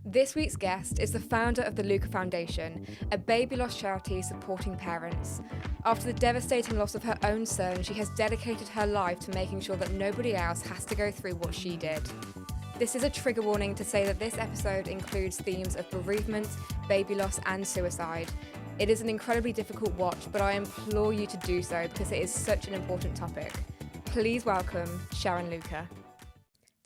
This week's guest is the founder of the Luca Foundation, a baby loss charity supporting parents. After the devastating loss of her own son, she has dedicated her life to making sure that nobody else has to go through what she did. This is a trigger warning to say that this episode includes themes of bereavement, baby loss, and suicide. It is an incredibly difficult watch, but I implore you to do so because it is such an important topic. Please welcome Sharon Luca.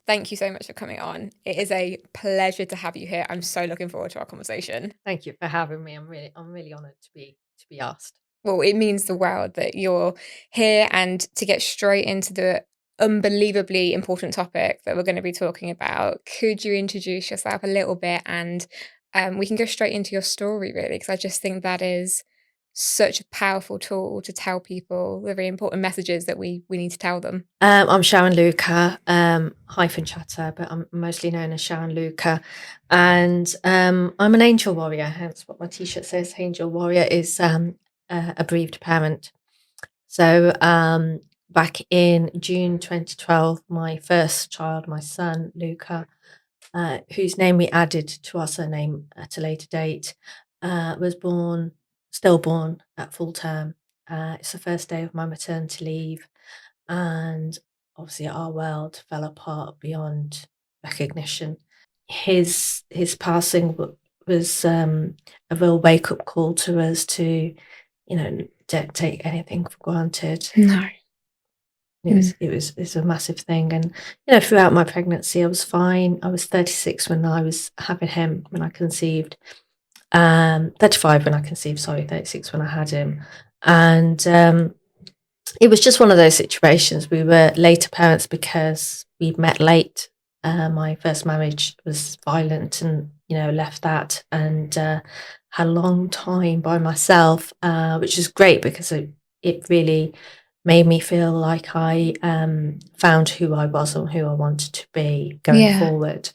Thank you so much for coming on. It is a pleasure to have you here. I'm so looking forward to our conversation. Thank you for having me. I'm really honoured to be asked. Well, it means the world that you're here, and to get straight into the unbelievably important topic that we're going to be talking about, could you introduce yourself a little bit, and we can go straight into your story, really, because I just think that is such a powerful tool to tell people the very important messages that we need to tell them. I'm Sharon Luca, hyphen chatter, but I'm mostly known as Sharon Luca. And I'm an angel warrior, hence what my t-shirt says. Angel warrior is a bereaved parent. So back in June 2012, my first child, my son, Luca, whose name we added to our surname at a later date, was stillborn at full term. It's the first day of my maternity leave, and obviously our world fell apart beyond recognition. His passing was a real wake up call to us to, don't take anything for granted. No. It's a massive thing. And throughout my pregnancy I was fine. I was 36 when I was having him, when I conceived. 35 when I conceived, 36 when I had him. And it was just one of those situations. We were later parents because we met late. My first marriage was violent, and left that, and had a long time by myself, which is great because it really made me feel like I found who I was and who I wanted to be going forward.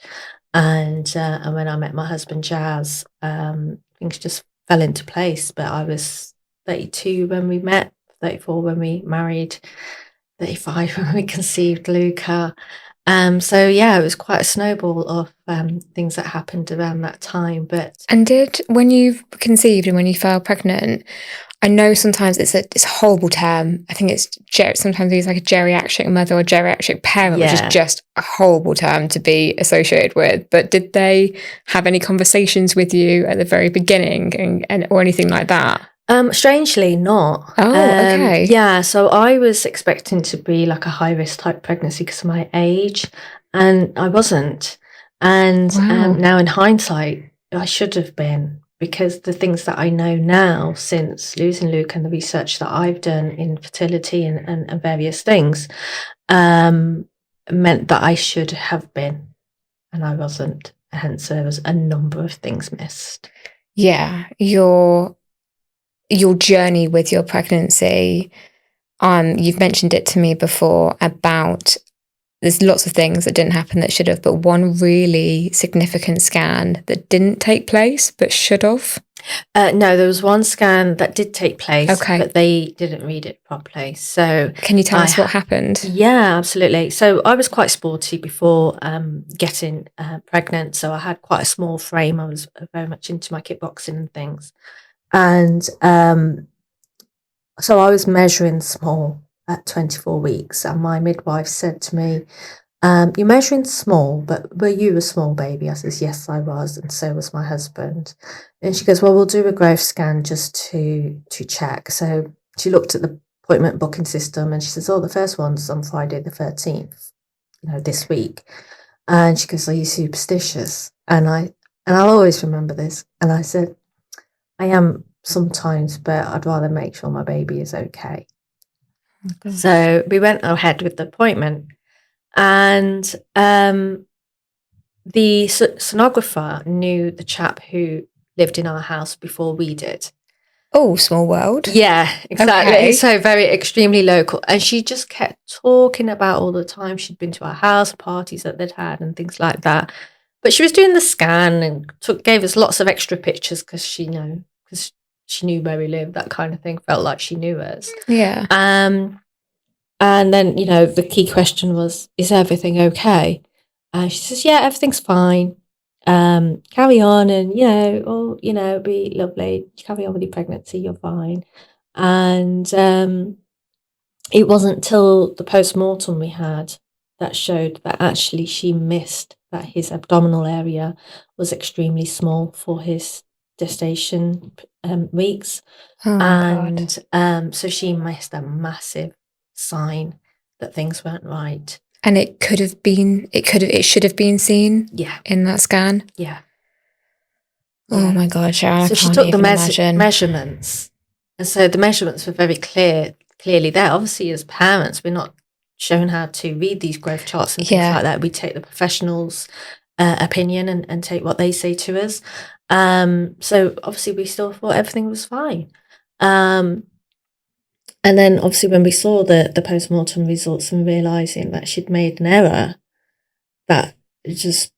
And when I met my husband, Jazz, things just fell into place. But I was 32 when we met, 34 when we married, 35 when we conceived Luca. So yeah, it was quite a snowball of things that happened around that time. And when you conceived and when you fell pregnant, I know sometimes it's a horrible term. I think it's sometimes we use like a geriatric mother or geriatric parent, which is just a horrible term to be associated with. But did they have any conversations with you at the very beginning and or anything like that? Strangely not. Oh, okay. Yeah, so I was expecting to be like a high risk type pregnancy because of my age, and I wasn't. And now in hindsight, I should have been, because the things that I know now since losing Luke and the research that I've done in fertility and various things meant that I should have been, and I wasn't. Hence, there was a number of things missed. Yeah, your journey with your pregnancy, you've mentioned it to me before about there's lots of things that didn't happen that should have, but one really significant scan that didn't take place but should have. No, there was one scan that did take place, but they didn't read it properly. So can you tell us what happened? Yeah, absolutely. So I was quite sporty before getting pregnant. So I had quite a small frame. I was very much into my kickboxing and things. And so I was measuring small at 24 weeks. And my midwife said to me, you're measuring small, but were you a small baby? I says, yes, I was. And so was my husband. And she goes, well, we'll do a growth scan just to check. So she looked at the appointment booking system and she says, oh, the first one's on Friday the 13th, this week. And she goes, are you superstitious? And I'll always remember this. And I said, I am sometimes, but I'd rather make sure my baby is okay. Okay. So we went ahead with the appointment, and the sonographer knew the chap who lived in our house before we did. Oh, small world. Yeah, exactly. Okay. So very extremely local. And she just kept talking about all the time she'd been to our house, parties that they'd had and things like that. But she was doing the scan and gave us lots of extra pictures because she knew where we lived, that kind of thing. Felt like she knew us. Yeah. And then, the key question was, is everything okay? And she says, yeah, everything's fine. carry on, and it'll be lovely. Carry on with your pregnancy, you're fine. And it wasn't till the post-mortem we had that showed that actually she missed that his abdominal area was extremely small for his gestation weeks. Oh my God. And so she missed a massive sign that things weren't right. And it should have been seen Yeah, in that scan. yeah. Oh my God, Sharon, So I she can't took the even imagine. measurements, and so the measurements were very clearly there. Obviously, as parents, we're not shown how to read these growth charts and things Yeah. like that. We take the professionals' opinion and take what they say to us. So obviously, we still thought everything was fine. And then obviously, when we saw the post-mortem results and realizing that she'd made an error, that just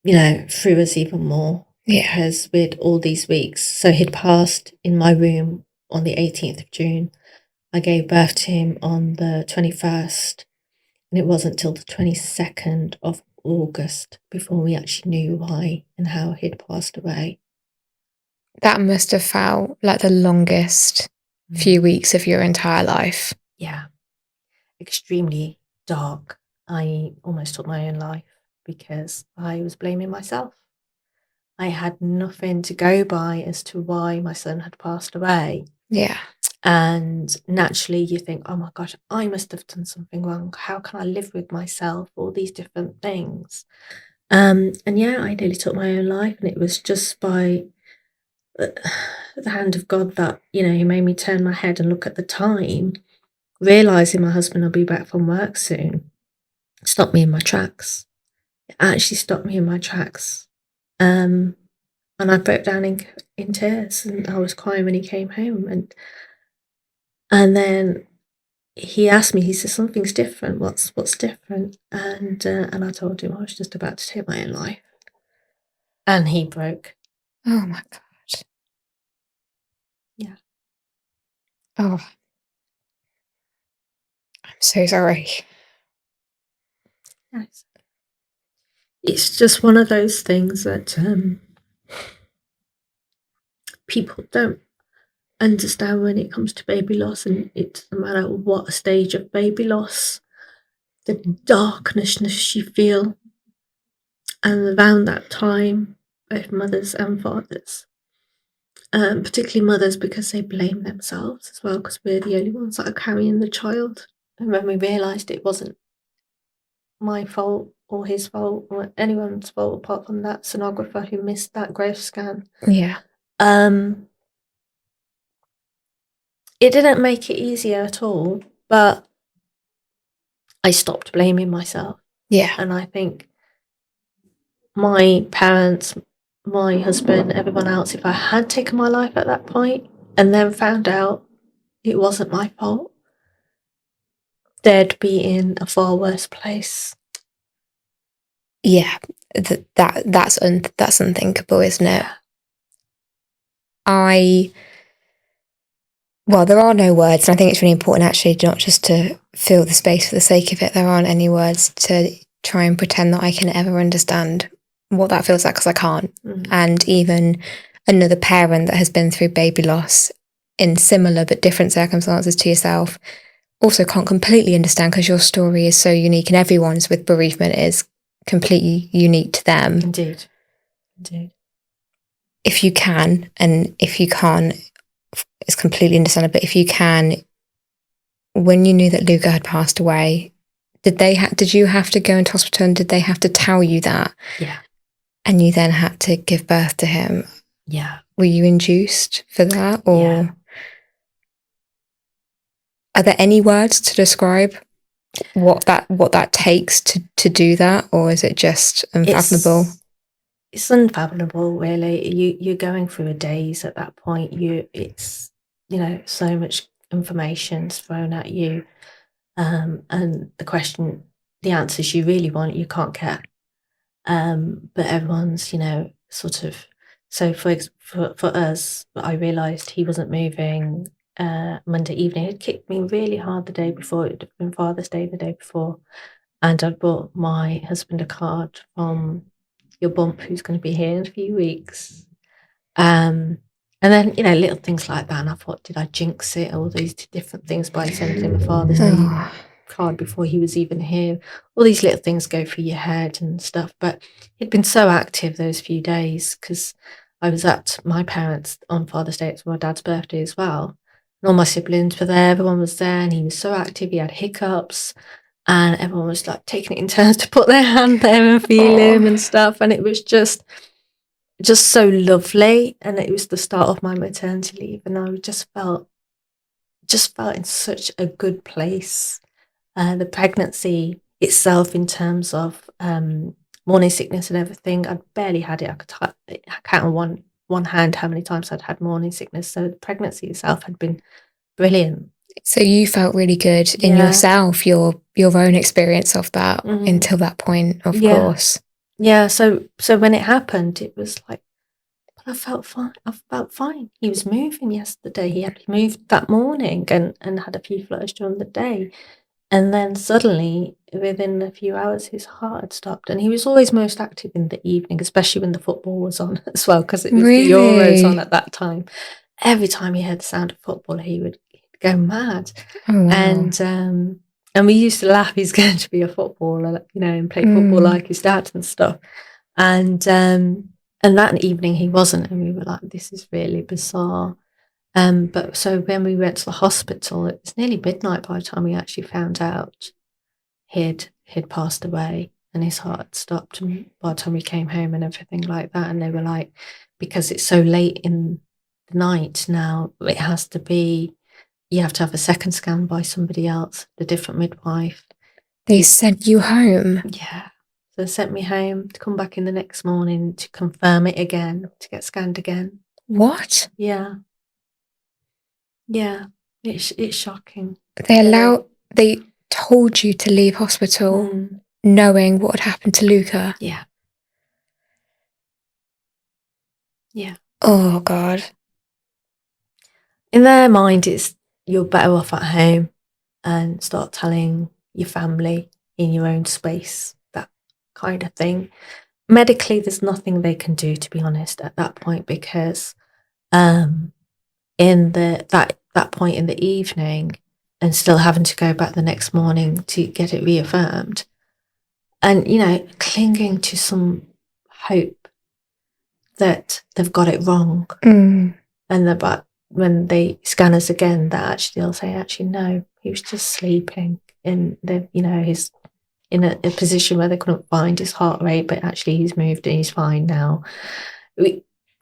threw us even more. Yeah. Because with all these weeks, so he'd passed in my room on the 18th of June. I gave birth to him on the 21st, and it wasn't till the 22nd of August before we actually knew why and how he'd passed away. That must have felt like the longest few weeks of your entire life. Yeah. Extremely dark. I almost took my own life because I was blaming myself. I had nothing to go by as to why my son had passed away. Yeah. And naturally you think, oh my gosh, I must have done something wrong. How can I live with myself? All these different things. And yeah, I nearly took my own life, and it was just by the hand of God that, he made me turn my head and look at the time, realizing my husband will be back from work soon. It stopped me in my tracks. It actually stopped me in my tracks. And I broke down in tears, and I was crying when he came home. And then he asked me, he said, something's different. What's different? And I told him I was just about to take my own life. And he broke. Oh my God. Yeah. Oh. I'm so sorry. Yes. It's just one of those things that people don't understand when it comes to baby loss, and it doesn't matter what stage of baby loss, the darkness you feel. And around that time, both mothers and fathers, particularly mothers, because they blame themselves as well, because we're the only ones that are carrying the child. And when we realised it wasn't my fault or his fault or anyone's fault apart from that sonographer who missed that growth scan, Yeah. it didn't make it easier at all, but I stopped blaming myself. Yeah. And I think my parents, my husband, everyone else, if I had taken my life at that point and then found out it wasn't my fault, they'd be in a far worse place. Yeah. That's unthinkable, isn't it? Well, there are no words, and I think it's really important actually not just to fill the space for the sake of it. There aren't any words to try and pretend that I can ever understand what that feels like, because I can't. And even another parent that has been through baby loss in similar but different circumstances to yourself also can't completely understand, because your story is so unique, and everyone's with bereavement is completely unique to them. Indeed. If you can, and if you can't, it's completely understandable. But if you can, when you knew that Luca had passed away, did you have to go into hospital, and did they have to tell you that? Yeah. And you then had to give birth to him? Yeah. Were you induced for that, or are there any words to describe what that takes to do that, or is it just unfathomable? It's unfathomable, really. You're going through a daze at that point. It's so much information's thrown at you, and the answers you really want, you can't get. But everyone's, sort of. So for us, I realised he wasn't moving Monday evening. It kicked me really hard the day before. It had been Father's Day the day before, and I'd bought my husband a card from your bump who's going to be here in a few weeks. And then, little things like that. And I thought, did I jinx it? All these different things by sending him a Father's Day card before he was even here. All these little things go through your head and stuff. But he'd been so active those few days because I was at my parents' on Father's Day. It was my dad's birthday as well. And all my siblings were there. Everyone was there. And he was so active. He had hiccups. And everyone was like taking it in turns to put their hand there and feel him and stuff. And it was just so lovely. And it was the start of my maternity leave. And I just felt in such a good place. The pregnancy itself, in terms of morning sickness and everything, I'd barely had it. I could count on one hand how many times I'd had morning sickness. So the pregnancy itself had been brilliant. So you felt really good in yourself, your own experience of that until that point, of course. Yeah. So when it happened, it was like, but I felt fine. He was moving yesterday. He had moved that morning and had a few flutters during the day. And then suddenly, within a few hours, his heart had stopped. And he was always most active in the evening, especially when the football was on as well, because it was the Euros on at that time. Every time he heard the sound of football, he'd go mad. Oh, wow. And we used to laugh, he's going to be a footballer, and play football like his dad and stuff. And that evening he wasn't, and we were like, this is really bizarre. But so when we went to the hospital, it was nearly midnight by the time we actually found out he'd passed away and his heart had stopped. And by the time we came home and everything like that, and they were like, because it's so late in the night now, it has to be, you have to have a second scan by somebody else, the different midwife. They sent you home? Yeah. So they sent me home to come back in the next morning to confirm it again, to get scanned again. What? Yeah. Yeah, it's shocking. They told you to leave hospital knowing what had happened to Luca? Yeah. Yeah. Oh, God. In their mind, it's you're better off at home and start telling your family in your own space, that kind of thing. Medically, there's nothing they can do, to be honest, at that point, because in that point in the evening and still having to go back the next morning to get it reaffirmed and clinging to some hope that they've got it wrong and that when they scan us again, that actually they'll say, actually no, he was just sleeping, and he's in a position where they couldn't find his heart rate, but actually he's moved and he's fine now.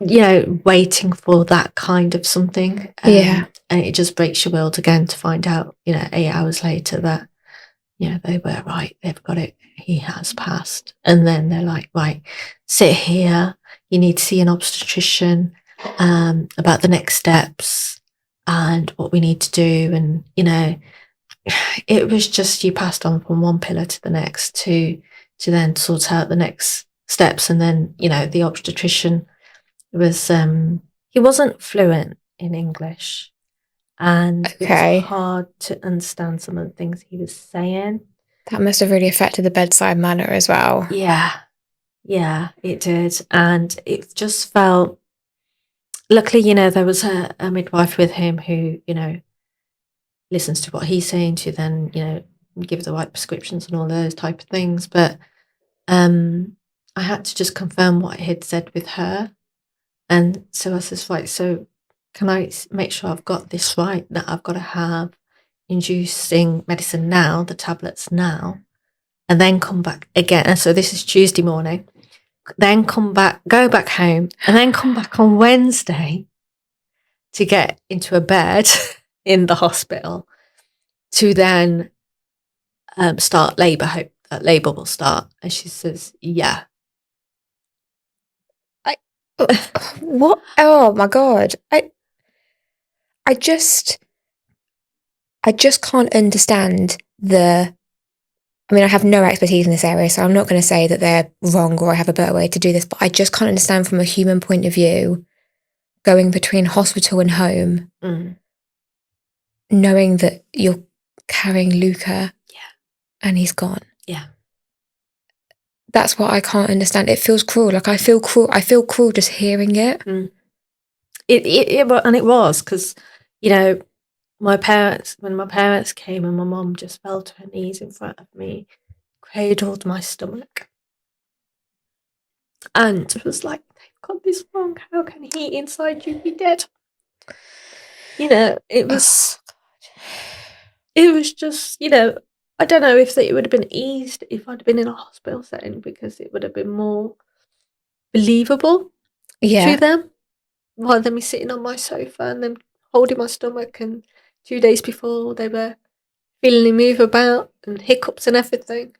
Waiting for that kind of something. And it just breaks your world again to find out, 8 hours later that, they were right. They've got it. He has passed. And then they're like, right, sit here. You need to see an obstetrician about the next steps and what we need to do. And, it was just, you passed on from one pillar to the next to then sort out the next steps. And then, the obstetrician was he wasn't fluent in English, and it was hard to understand some of the things he was saying. That must have really affected the bedside manner as well. Yeah, it did. And it just felt, luckily, there was a midwife with him who, listens to what he's saying to then, give the right prescriptions and all those type of things. But I had to just confirm what he had said with her. And so I says, right, so can I make sure I've got this right, that I've got to have inducing medicine now, the tablets now, and then come back again. And so this is Tuesday morning, then go back home, and then come back on Wednesday to get into a bed in the hospital to then start labour, hope that labour will start. And she says, yeah. What? Oh my God. I just can't understand I have no expertise in this area, so I'm not going to say that they're wrong or I have a better way to do this, but I just can't understand from a human point of view, going between hospital and home, knowing that you're carrying Luca and he's gone. Yeah. That's what I can't understand. It feels cruel. Like I feel cruel just hearing it. It and it was because, you know, when my parents came and my mum just fell to her knees in front of me, cradled my stomach, and was like, "They've got this wrong. How can he inside you be dead?" You know, it was just, you know, I don't know if it would have been eased if I'd been in a hospital setting because it would have been more believable to them rather than me sitting on my sofa and them holding my stomach, and 2 days before they were feeling me move about and hiccups and everything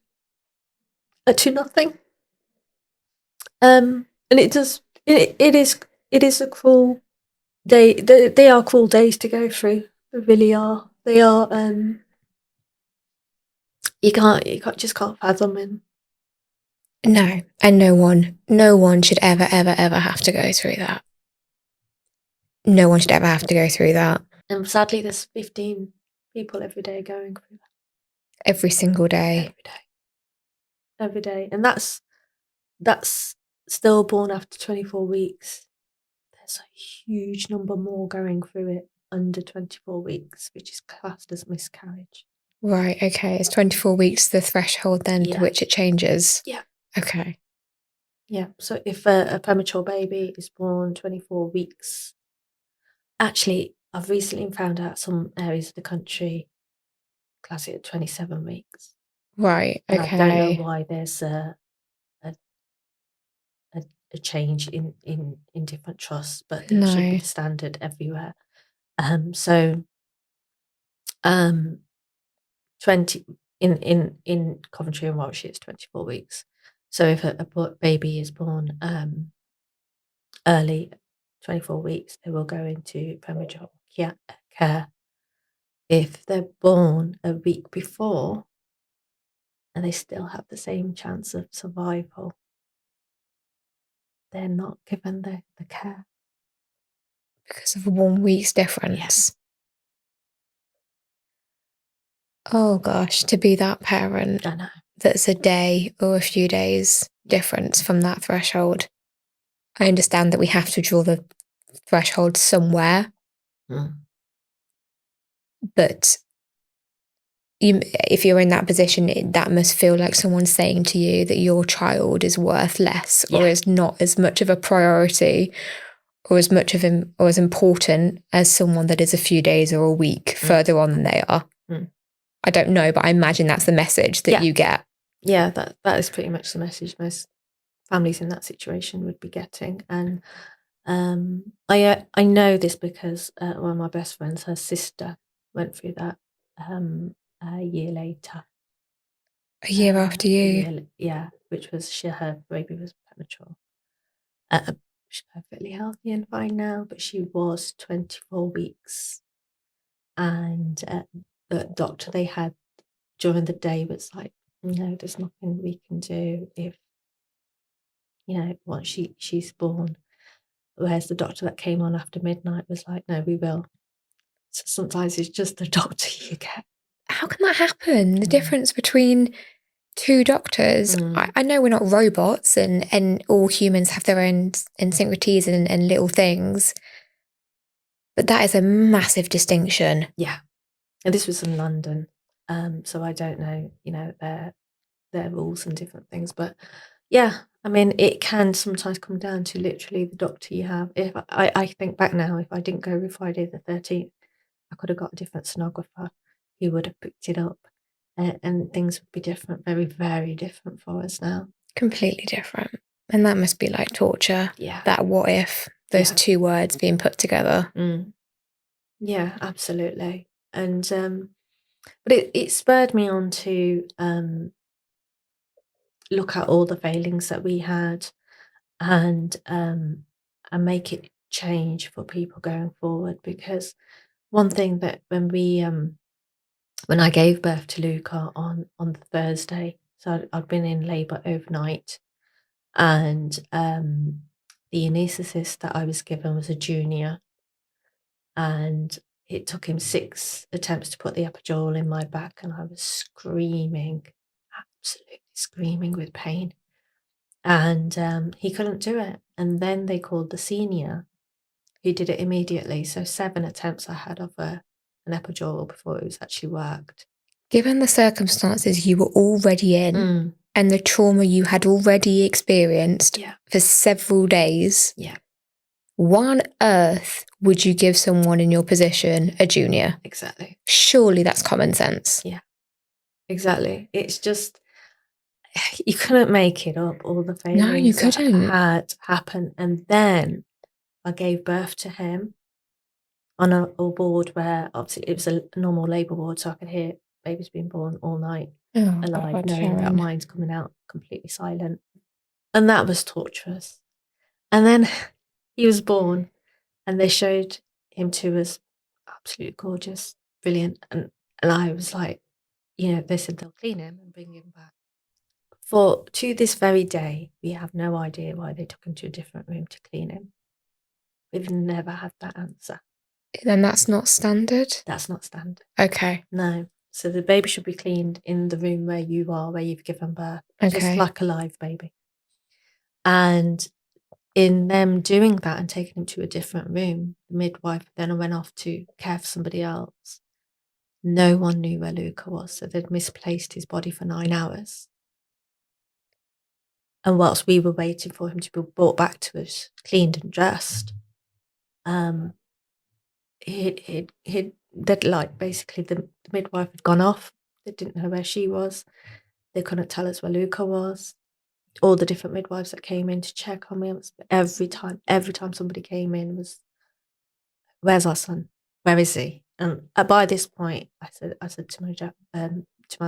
to nothing. And it is a cruel day. They are cruel days to go through. They really are. They are. You can't fathom. And No, and no one should ever have to go through that. No one should ever have to go through that. And sadly, there's 15 people every day going through that. Every single day. Every day. And that's stillborn after 24 weeks. There's a huge number more going through it under 24 weeks, which is classed as miscarriage. Right, okay. It's 24 weeks the threshold then to which it changes? Yeah. Okay. Yeah, so if a premature baby is born 24 weeks, actually, I've recently found out some areas of the country class it at 27 weeks. Right, And I don't know okay. why there's a change in different trusts, but it should be No. the standard everywhere. So 20 in Coventry and Warwickshire, it's 24 weeks. So if a baby is born early, 24 weeks, they will go into premature care. If they're born a week before and they still have the same chance of survival, they're not given the care. Because of 1 week's difference? Oh gosh, to be that parent I know. that's a day or a few days difference from that threshold. I understand that we have to draw the threshold somewhere, but if you're in that position, that must feel like someone's saying to you that your child is worth less or is not as much of a priority or as much of or as important as someone that is a few days or a week further on than they are. I don't know, but I imagine that's the message that you get. Yeah, that is pretty much the message most families in that situation would be getting. And I know this because one of my best friends, her sister, went through that a year later. A year after you? Which was her baby was premature. She's perfectly healthy and fine now, but she was 24 weeks. And the doctor they had during the day was like, no, there's nothing we can do if, once she's born. Whereas the doctor that came on after midnight was like, no, we will. So sometimes it's just the doctor you get. How can that happen? The difference between two doctors. I know we're not robots and all humans have their own idiosyncrasies and little things, but that is a massive distinction. Yeah. And this was in London. So I don't know, their rules and different things. But yeah, I mean, it can sometimes come down to literally the doctor you have. If I think back now, if I didn't go with Friday the 13th, I could have got a different sonographer who would have picked it up, and things would be different, very, very different for us now. Completely different. And that must be like torture. Yeah. That what if, those two words being put together. Yeah, absolutely. And but it spurred me on to look at all the failings that we had and make it change for people going forward. Because one thing that when I gave birth to Luca on the Thursday, so I'd been in labour overnight, and the anaesthetist that I was given was a junior, and it took him 6 attempts to put the epidural in my back, and I was screaming, absolutely screaming with pain. and he couldn't do it. And then they called the senior, who did it immediately. So 7 attempts I had of an epidural before it was actually worked. Given the circumstances you were already in and the trauma you had already experienced for several days, why on earth would you give someone in your position a junior? Exactly. Surely that's common sense. Yeah, exactly. It's just, you couldn't make it up, all the things that had happened. And then I gave birth to him on a ward where obviously it was a normal labour ward, so I could hear babies being born all night alive, knowing that mine's coming out completely silent. And that was torturous. And then he was born and they showed him to us, absolutely gorgeous, brilliant. And I was like, they said they'll clean him and bring him back. To this very day, we have no idea why they took him to a different room to clean him. We've never had that answer. Then that's not standard? That's not standard. Okay. No. So the baby should be cleaned in the room where you are, where you've given birth, just like a live baby. And in them doing that and taking him to a different room, the midwife then went off to care for somebody else. No one knew where Luca was, so they'd misplaced his body for 9 hours. And whilst we were waiting for him to be brought back to us, cleaned and dressed, basically the midwife had gone off. They didn't know where she was. They couldn't tell us where Luca was. All the different midwives that came in to check on me, every time somebody came in was, "Where's our son? Where is he?" And by this point, I said to my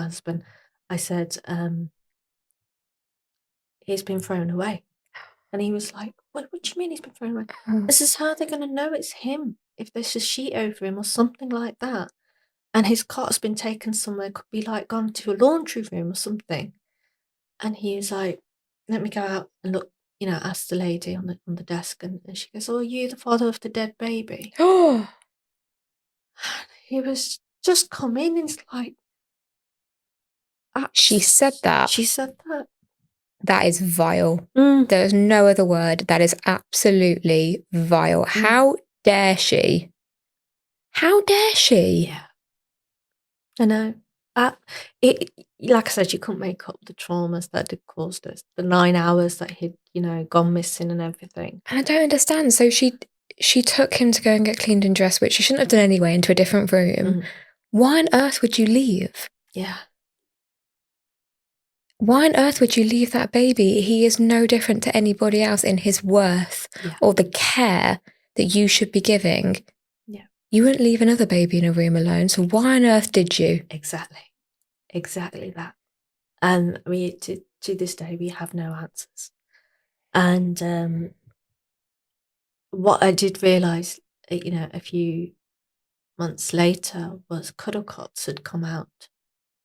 husband, I said, "He's been thrown away." And he was like, what do you mean he's been thrown away? This is how they're going to know it's him, if there's a sheet over him or something like that. And his cot's been taken somewhere, could be like gone to a laundry room or something. And he was like, "Let me go out and look," asked the lady on the desk. And she goes, "Oh, are you the father of the dead baby?" Oh. He was just come in and it's like, she said that. She said that. That is vile. There's no other word. That is absolutely vile. How dare she? How dare she? Yeah. I know. Like I said, you couldn't make up the traumas that had caused us. The 9 hours that he'd, gone missing and everything. And I don't understand. So she took him to go and get cleaned and dressed, which she shouldn't have done anyway, into a different room. Why on earth would you leave? Yeah. Why on earth would you leave that baby? He is no different to anybody else in his worth or the care that you should be giving. Yeah. You wouldn't leave another baby in a room alone. So why on earth did you? Exactly that. And to this day, we have no answers. And what I did realise, a few months later was cuddle cots had come out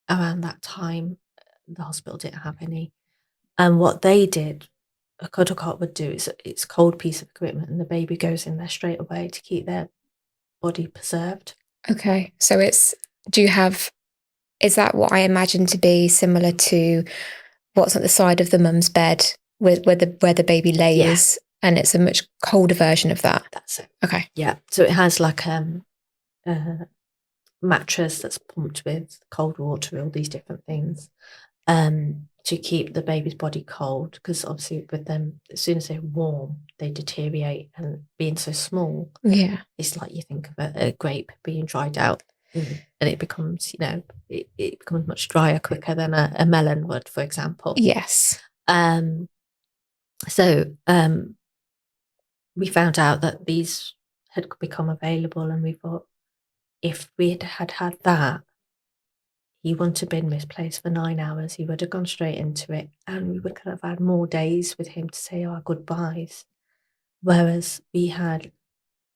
around that time. The hospital didn't have any. And what they did, a cuddle cot would do, is it's a cold piece of equipment and the baby goes in there straight away to keep their body preserved. Okay. So is that what I imagine to be similar to what's at the side of the mum's bed where the baby lays, and it's a much colder version of that? That's it. Okay. Yeah. So it has like a mattress that's pumped with cold water, all these different things, to keep the baby's body cold, because obviously with them, as soon as they're warm, they deteriorate, and being so small, it's like you think of a grape being dried out, and it becomes, it becomes much drier quicker than a melon would, for example. Yes. So we found out that these had become available, and we thought, if we had that, he wouldn't have been misplaced for 9 hours. He would have gone straight into it, and we would have had more days with him to say our goodbyes. Whereas we had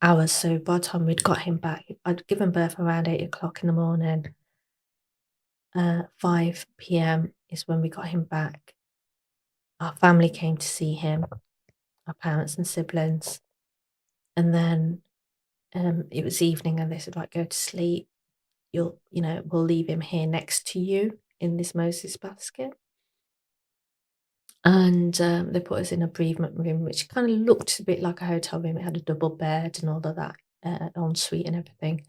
hours. So by the time we'd got him back, I'd given birth around 8 o'clock in the morning. 5 p.m. is when we got him back. Our family came to see him, our parents and siblings. And then it was evening, and they said, "Right, go to sleep. We'll leave him here next to you in this Moses basket." And they put us in a bereavement room, which kind of looked a bit like a hotel room. It had a double bed and all of that, ensuite and everything,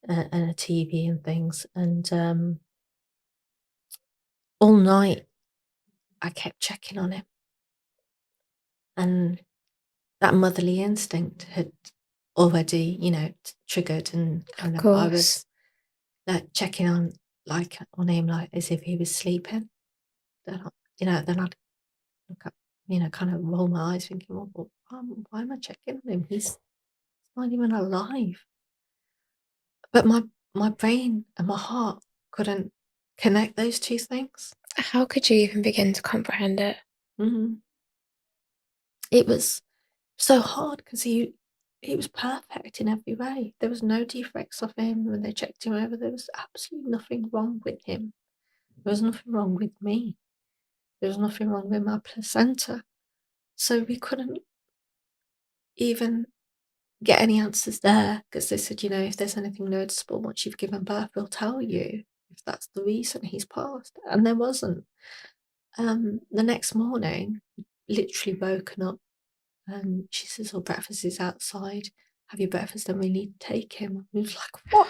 and a TV and things. And all night, I kept checking on him. And that motherly instinct had already, triggered, and kind of I was checking on him, like as if he was sleeping. Then I'd look up, kind of roll my eyes, thinking, well, why am I checking on him? He's not even alive. But my brain and my heart couldn't connect those two things. How could you even begin to comprehend it? Mm-hmm. It was so hard because he was perfect in every way. There was no defects of him. When they checked him over, there was absolutely nothing wrong with him. There was nothing wrong with me. There was nothing wrong with my placenta. So we couldn't even get any answers there, because they said, if there's anything noticeable once you've given birth, we'll tell you if that's the reason he's passed. And there wasn't. The next morning, literally woken up, and she says, "Oh, breakfast is outside. Have your breakfast, and we need to take him." We was like, "What?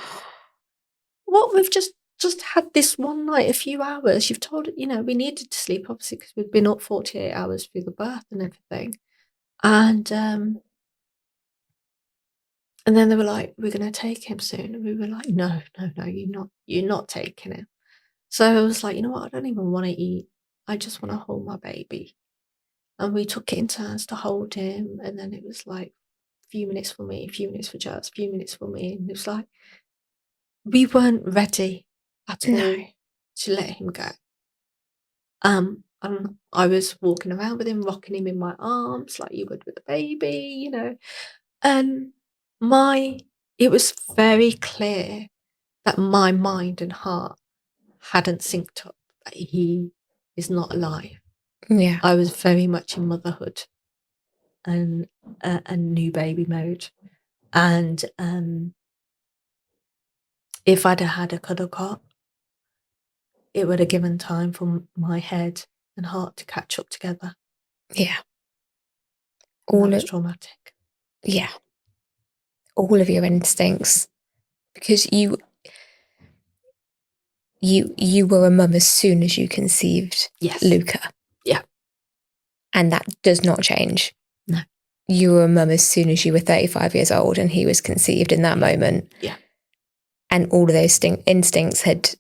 What? We've just had this one night, a few hours. You've told it, we needed to sleep, obviously, because we'd been up 48 hours through the birth and everything." And then they were like, "We're going to take him soon." And we were like, no, you're not taking him. So I was like, you know what? I don't even want to eat. I just want to hold my baby. And we took it in turns to hold him. And then it was like a few minutes for me, a few minutes for Jazz, a few minutes for me. And it was like, we weren't ready at all to let him go. And I was walking around with him, rocking him in my arms like you would with a baby, And it was very clear that my mind and heart hadn't synced up, that he is not alive. Yeah. I was very much in motherhood and new baby mode. And if I'd have had a cuddle cot, it would have given time for my head and heart to catch up together. Yeah. And that was traumatic. Yeah. All of your instincts, because you were a mum as soon as you conceived Luca. Yeah. And that does not change. No. You were a mum as soon as you were 35 years old and he was conceived in that moment. Yeah. And all of those instincts had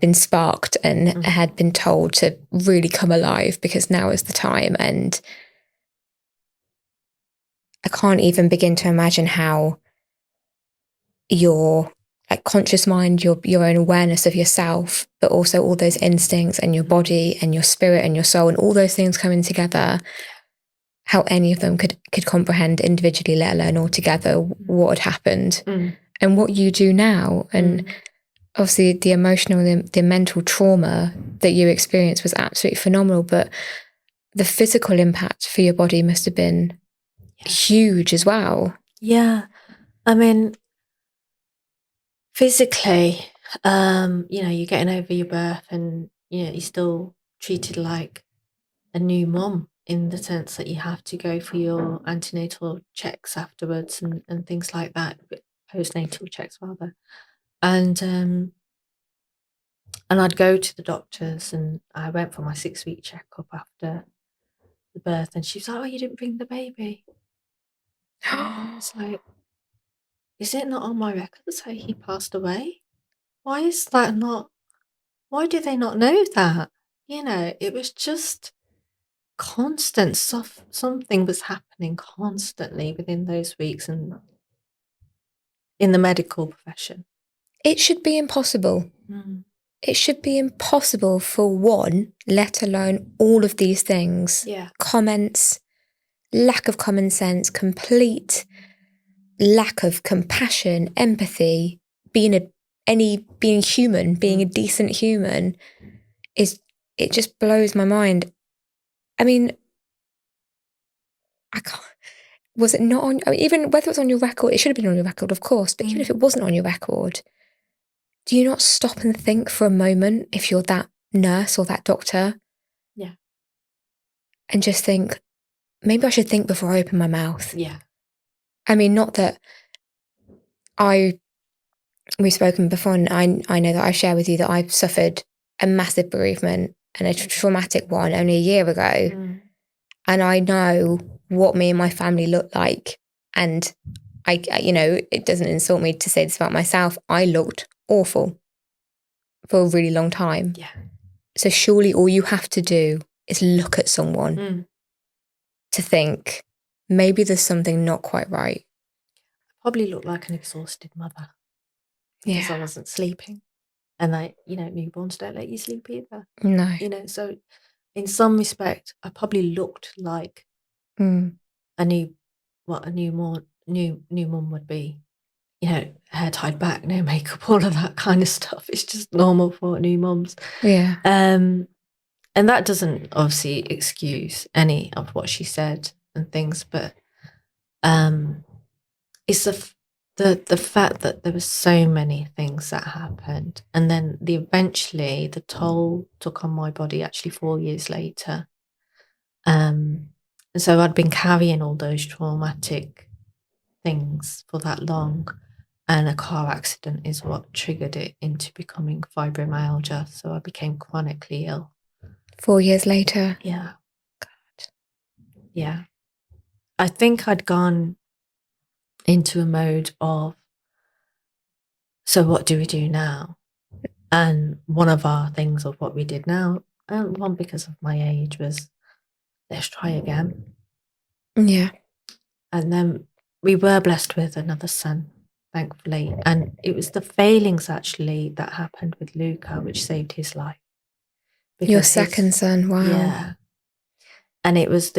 been sparked and had been told to really come alive, because now is the time. And I can't even begin to imagine how your conscious mind, your own awareness of yourself, but also all those instincts and your body and your spirit and your soul and all those things coming together, how any of them could comprehend individually, let alone all together, what had happened and what you do now. And obviously the emotional, the mental trauma that you experienced was absolutely phenomenal, but the physical impact for your body must have been huge as well. Yeah. I mean, physically, you're getting over your birth, and you're still treated like a new mum, in the sense that you have to go for your antenatal checks afterwards and things like that, postnatal checks rather. And I'd go to the doctors, and I went for my 6-week checkup after the birth, and she was like, "Oh, you didn't bring the baby." And I was like, "Is it not on my record to say he passed away? Why is that not? Why do they not know that?" It was just constant stuff. Something was happening constantly within those weeks, and in the medical profession. It should be impossible. It should be impossible for one, let alone all of these things. Yeah. Comments, lack of common sense, complete lack of compassion, empathy, being human, being a decent human, it just blows my mind. I mean, I can't. Was it not on? I mean, even whether it was on your record, it should have been on your record, of course. But even if it wasn't on your record, do you not stop and think for a moment if you're that nurse or that doctor? Yeah. and just think, maybe I should think before I open my mouth. Yeah. I mean, not that we've spoken before, and I know that I share with you that I've suffered a massive bereavement and a traumatic one only a year ago. And I know what me and my family look like. And it doesn't insult me to say this about myself. I looked awful for a really long time. Yeah. So surely all you have to do is look at someone to think, maybe there's something not quite right. I probably looked like an exhausted mother because I wasn't sleeping. And newborns don't let you sleep either. No. So in some respect, I probably looked like a new mum would be. Hair tied back, no makeup, all of that kind of stuff. It's just normal for new mums. Yeah. And that doesn't obviously excuse any of what she said and things, but it's the fact that there were so many things that happened, and then eventually the toll took on my body actually 4 years later. And so I'd been carrying all those traumatic things for that long, and a car accident is what triggered it into becoming fibromyalgia. So I became chronically ill. 4 years later. Yeah. God. Yeah. I think I'd gone into a mode of, so what do we do now? And one of our things of what we did now, and one because of my age, was let's try again. Yeah. And then we were blessed with another son, thankfully. And it was the failings actually that happened with Luca which saved his life. Your second son, wow. Yeah. And it was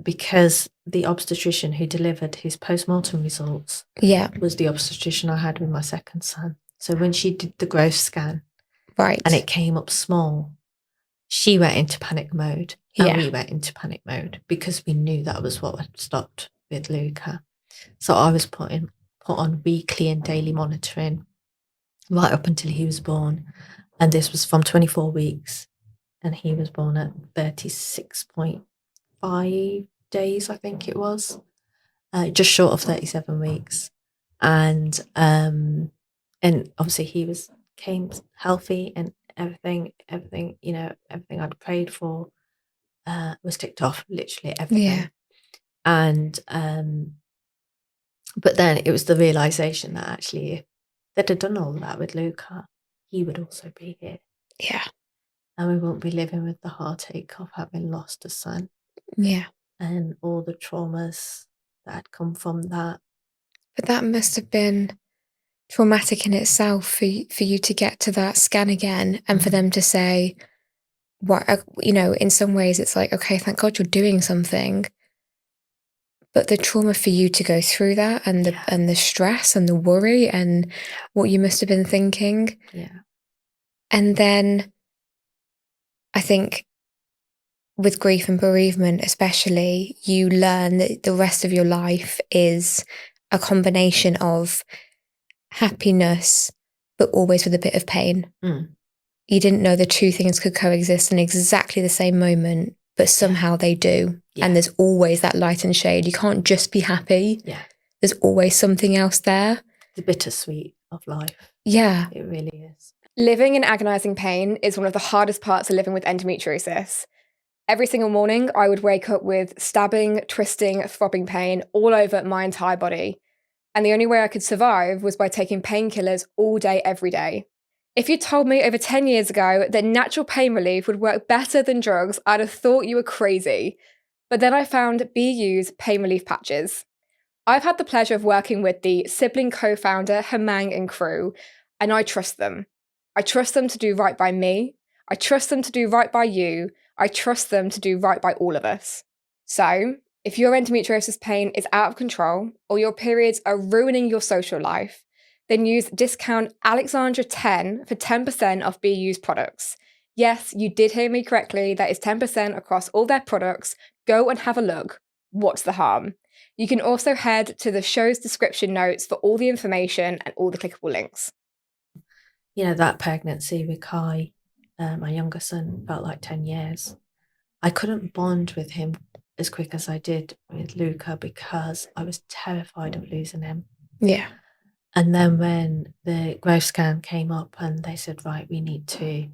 because the obstetrician who delivered his postmortem results was the obstetrician I had with my second son. So when she did the growth scan, right, and it came up small, she went into panic mode, and we went into panic mode because we knew that was what had stopped with Luca. So I was put on weekly and daily monitoring right up until he was born, and this was from 24 weeks, and he was born at 36.5 days, I think it was, just short of 37 weeks, and obviously he came healthy, and everything I'd prayed for was ticked off, literally everything. And but then it was the realization that actually if they'd have done all that with Luca, he would also be here. Yeah. And we won't be living with the heartache of having lost a son. Yeah. And all the traumas that had come from that. But that must have been traumatic in itself for you to get to that scan again, and for them to say, what, in some ways it's like, okay, thank God you're doing something. But the trauma for you to go through that, and the stress and the worry and what you must have been thinking. Yeah. And then I think with grief and bereavement especially, you learn that the rest of your life is a combination of happiness, but always with a bit of pain. You didn't know the two things could coexist in exactly the same moment, but somehow they do. And there's always that light and shade. You can't just be happy. There's always something else there. The bittersweet of life. Yeah. It really is. Living in agonizing pain is one of the hardest parts of living with endometriosis. Every single morning, I would wake up with stabbing, twisting, throbbing pain all over my entire body. And the only way I could survive was by taking painkillers all day, every day. If you told me over 10 years ago that natural pain relief would work better than drugs, I'd have thought you were crazy. But then I found BU's pain relief patches. I've had the pleasure of working with the sibling co-founder, Hemang and crew, and I trust them. I trust them to do right by me. I trust them to do right by you. I trust them to do right by all of us. So, if your endometriosis pain is out of control, or your periods are ruining your social life, then use discount Alexandra 10 for 10% off BU's products. Yes, you did hear me correctly. That is 10% across all their products. Go and have a look. What's the harm? You can also head to the show's description notes for all the information and all the clickable links. That pregnancy with Kai, my younger son, felt like 10 years. I couldn't bond with him as quick as I did with Luca because I was terrified of losing him. Yeah. And then when the growth scan came up and they said, right, you need to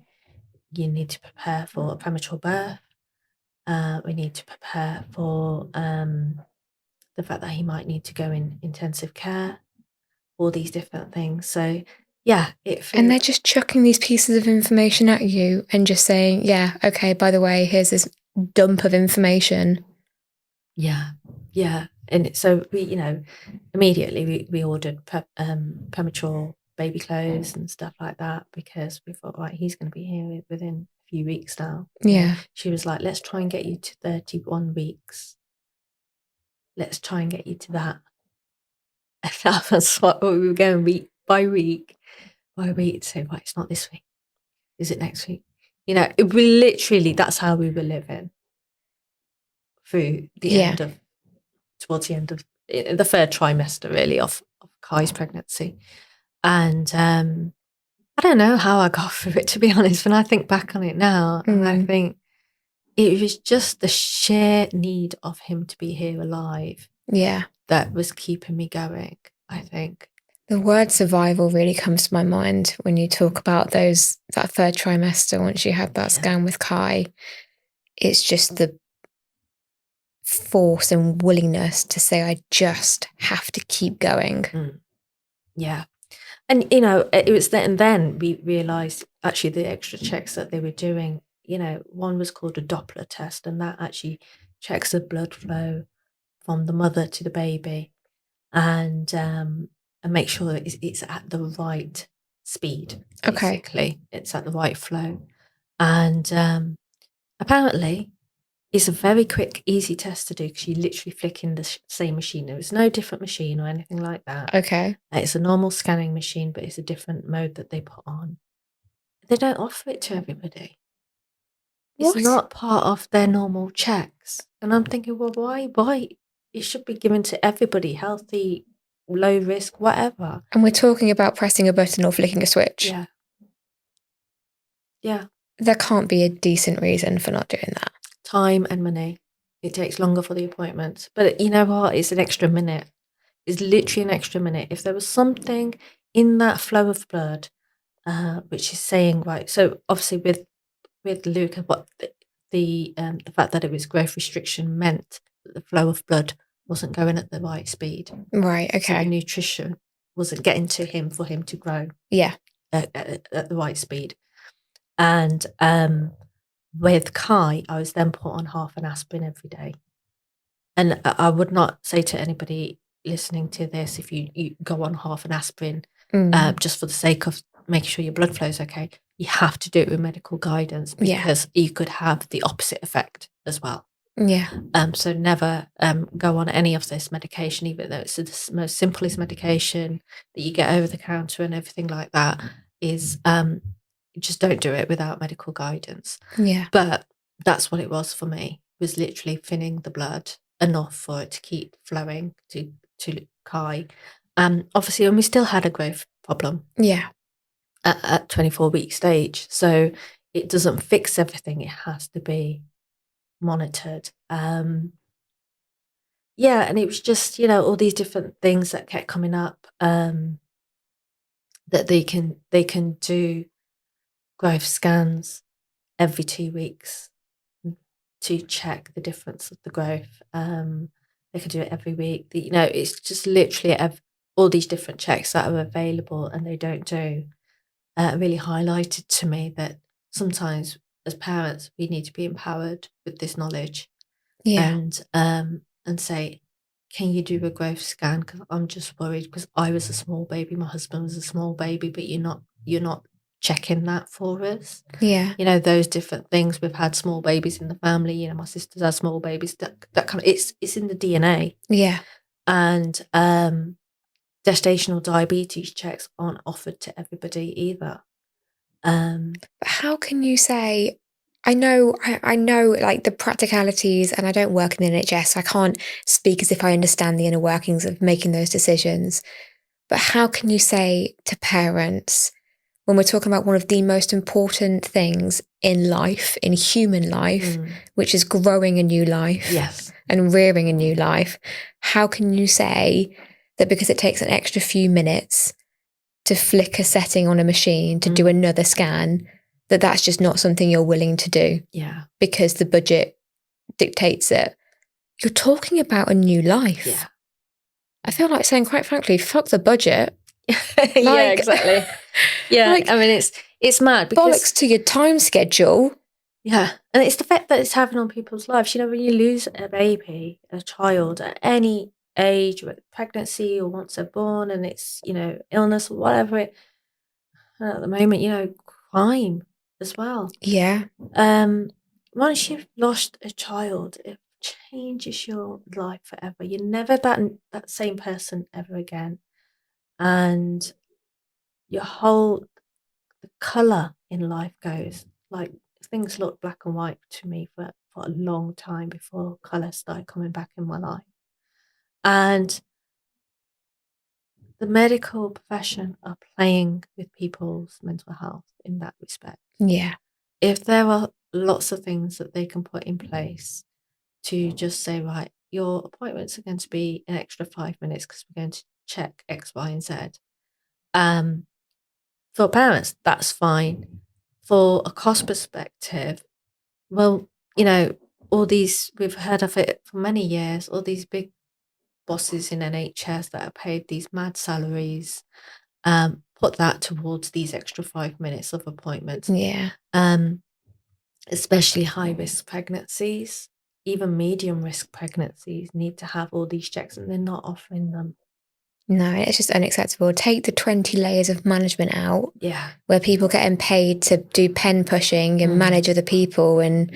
prepare for a premature birth. We need to prepare for the fact that he might need to go in intensive care, all these different things. So yeah, And they're just chucking these pieces of information at you and just saying, yeah, okay, by the way, here's this dump of information. Yeah. And so we, immediately we ordered premature baby clothes and stuff like that because we thought, right, he's going to be here within a few weeks now. Yeah. She was like, let's try and get you to 31 weeks. Let's try and get you to that. And that was what we were going week by week by week. So, right, it's not this week. Is it next week? We literally, that's how we were living through towards the end of the third trimester, really, of Kai's pregnancy. And I don't know how I got through it, to be honest. When I think back on it now, and I think it was just the sheer need of him to be here alive. Yeah. That was keeping me going, I think. The word survival really comes to my mind when you talk about that third trimester, once you had that scan with Kai. It's just the force and willingness to say, I just have to keep going. Yeah. And, it was then we realised actually the extra checks that they were doing, one was called a Doppler test, and that actually checks the blood flow from the mother to the baby and make sure that it's at the right speed, basically. Okay. It's at the right flow. And apparently it's a very quick, easy test to do because you literally flick in the same machine. There was no different machine or anything like that. Okay. It's a normal scanning machine, but it's a different mode that they put on. They don't offer it to everybody. It's not part of their normal checks. And I'm thinking, well, why? It should be given to everybody, healthy, low risk, whatever. And we're talking about pressing a button or flicking a switch. Yeah. There can't be a decent reason for not doing that. Time and money. It takes longer for the appointment. But you know what? It's an extra minute. It's literally an extra minute. If there was something in that flow of blood, which is saying, right, so obviously with Luca, what the fact that it was growth restriction meant that the flow of blood wasn't going at the right speed. Right, okay. So the nutrition wasn't getting to him for him to grow. Yeah. At the right speed. And with Kai, I was then put on half an aspirin every day. And I would not say to anybody listening to this, if you go on half an aspirin, just for the sake of making sure your blood flow is okay, you have to do it with medical guidance because you could have the opposite effect as well. Yeah. So never go on any of this medication, even though it's the most simplest medication that you get over the counter and everything like that, is just don't do it without medical guidance. Yeah. But that's what it was for me, was literally thinning the blood enough for it to keep flowing to Kai. Obviously, and we still had a growth problem. Yeah. At 24-week stage. So it doesn't fix everything. It has to be monitored. And it was just, all these different things that kept coming up, that they can do growth scans every 2 weeks to check the difference of the growth. They could do it every week. It's just literally all these different checks that are available and they don't do. Really highlighted to me that sometimes as parents we need to be empowered with this knowledge. And say, can you do a growth scan, because I'm just worried, because I was a small baby, my husband was a small baby, but you're not checking that for us. Those different things. We've had small babies in the family, my sisters had small babies, that kind of, it's in the DNA. And gestational diabetes checks aren't offered to everybody either. But how can you say, I know like the practicalities, and I don't work in the NHS, so I can't speak as if I understand the inner workings of making those decisions. But how can you say to parents, when we're talking about one of the most important things in life, in human life, which is growing a new life and rearing a new life, how can you say that because it takes an extra few minutes to flick a setting on a machine to do another scan, that that's just not something you're willing to do? Yeah. Because the budget dictates it. You're talking about a new life. Yeah. I feel like saying, quite frankly, fuck the budget. Yeah, exactly. Yeah, like, I mean, it's mad because bollocks to your time schedule. Yeah, and it's the fact that it's having on people's lives. You know, when you lose a baby, a child at any age, whether pregnancy or once they're born, and it's, you know, illness or whatever it at the moment, you know, crime as well. Yeah. Once you've lost a child, it changes your life forever. You're never that same person ever again, and your whole the color in life goes. Like, things looked black and white to me for a long time before color started coming back in my life. And the medical profession are playing with people's mental health in that respect. Yeah. If there are lots of things that they can put in place to just say, right, your appointments are going to be an extra 5 minutes because we're going to check X, Y, and Z. For parents, that's fine. For a cost perspective, well, you know, all these, we've heard of it for many years, all these big bosses in NHS that are paid these mad salaries, put that towards these extra 5 minutes of appointments. Yeah. Especially high risk pregnancies, even medium risk pregnancies need to have all these checks, and they're not offering them. No, it's just unacceptable. Take the 20 layers of management out. Yeah. Where people getting paid to do pen pushing and manage other people and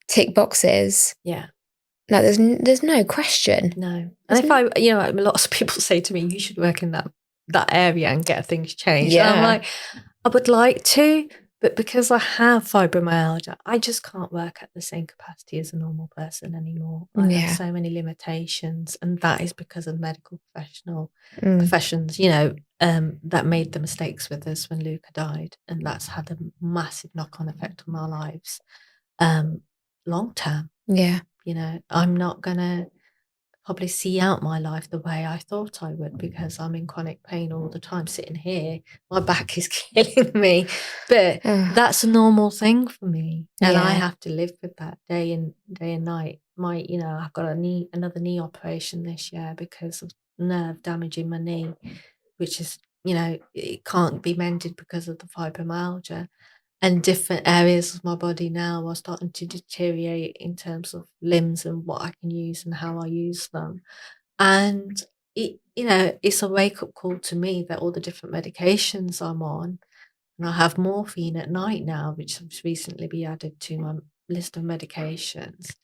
tick boxes. Yeah. No, there's no question. No. And you know, lots of people say to me, you should work in that area and get things changed. Yeah. And I'm like, I would like to, but because I have fibromyalgia, I just can't work at the same capacity as a normal person anymore. I have so many limitations, and that is because of medical professions, you know, that made the mistakes with us when Luca died, and that's had a massive knock-on effect on our lives, long term. Yeah. You know, I'm not gonna probably see out my life the way I thought I would, because I'm in chronic pain all the time sitting here. My back is killing me, but that's a normal thing for me, and I have to live with that day and night. You know, I've got another knee operation this year because of nerve damage in my knee, which is, you know, it can't be mended because of the fibromyalgia. And different areas of my body now are starting to deteriorate in terms of limbs and what I can use and how I use them. And it, you know, it's a wake-up call to me that all the different medications I'm on, and I have morphine at night now, which has recently been added to my list of medications,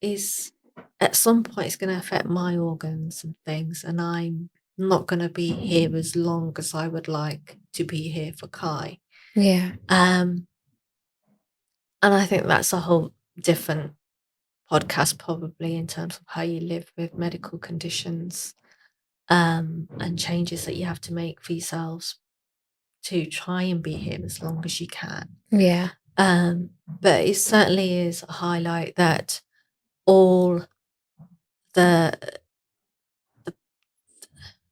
is at some point it's going to affect my organs and things, and I'm not going to be here as long as I would like to be here for Kai. Yeah. And I think that's a whole different podcast, probably, in terms of how you live with medical conditions, and changes that you have to make for yourselves to try and be here as long as you can. Yeah. But it certainly is a highlight that all the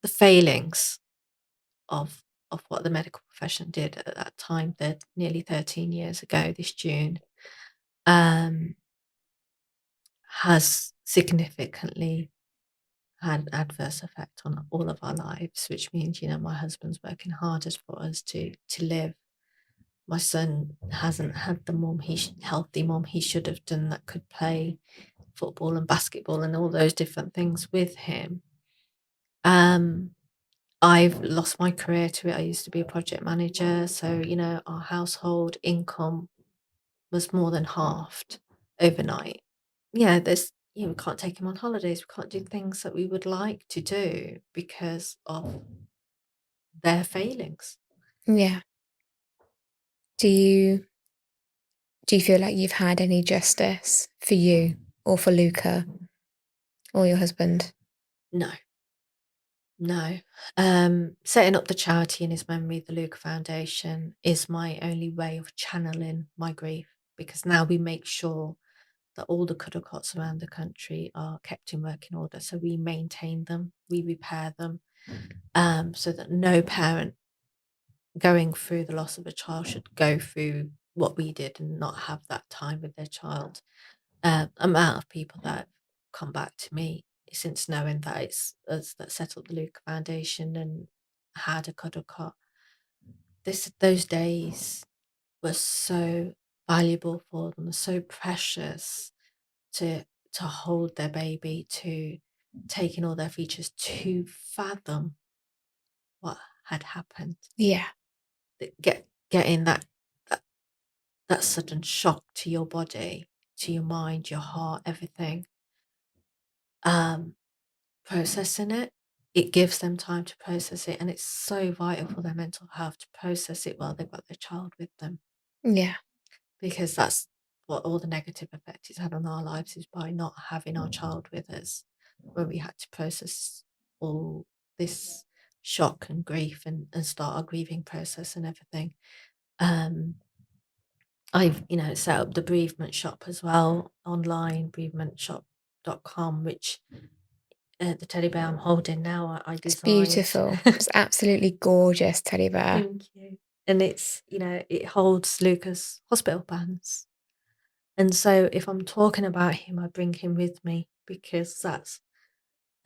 failings of what the medical profession did at that time, that nearly 13 years ago this June, has significantly had an adverse effect on all of our lives, which means, you know, my husband's working hardest for us to live. My son hasn't had the healthy mom he should have done, that could play football and basketball and all those different things with him. I've lost my career to it. I used to be a project manager, so, you know, our household income was more than halved overnight. Yeah, we can't take him on holidays. We can't do things that we would like to do because of their failings. Yeah. Do you feel like you've had any justice for you or for Luca or your husband? No. No. Setting up the charity in his memory, the Luca Foundation, is my only way of channeling my grief, because now we make sure that all the cuddle cots around the country are kept in working order. So we maintain them, we repair them, so that no parent going through the loss of a child should go through what we did and not have that time with their child. Amount of people that have come back to me since knowing that it's us that set up the Luca Foundation and had a cuddle cot. Those days were so valuable for them, so precious, to hold their baby, to take in all their features, to fathom what had happened. Yeah. Getting that that sudden shock to your body, to your mind, your heart, everything. Um, Processing it gives them time to process it, and it's so vital for their mental health to process it while they've got their child with them, Yeah. because that's what all the negative effect it's had on our lives, is by not having our child with us, where we had to process all this shock and grief, and start our grieving process and everything. Um, I've, set up the bereavement shop as well online, bereavementshop.com, which the teddy bear I'm holding now, I It's designed. beautiful. It's absolutely gorgeous teddy bear. Thank you. And it's, it holds Luca's hospital bands. And so if I'm talking about him, I bring him with me, because that's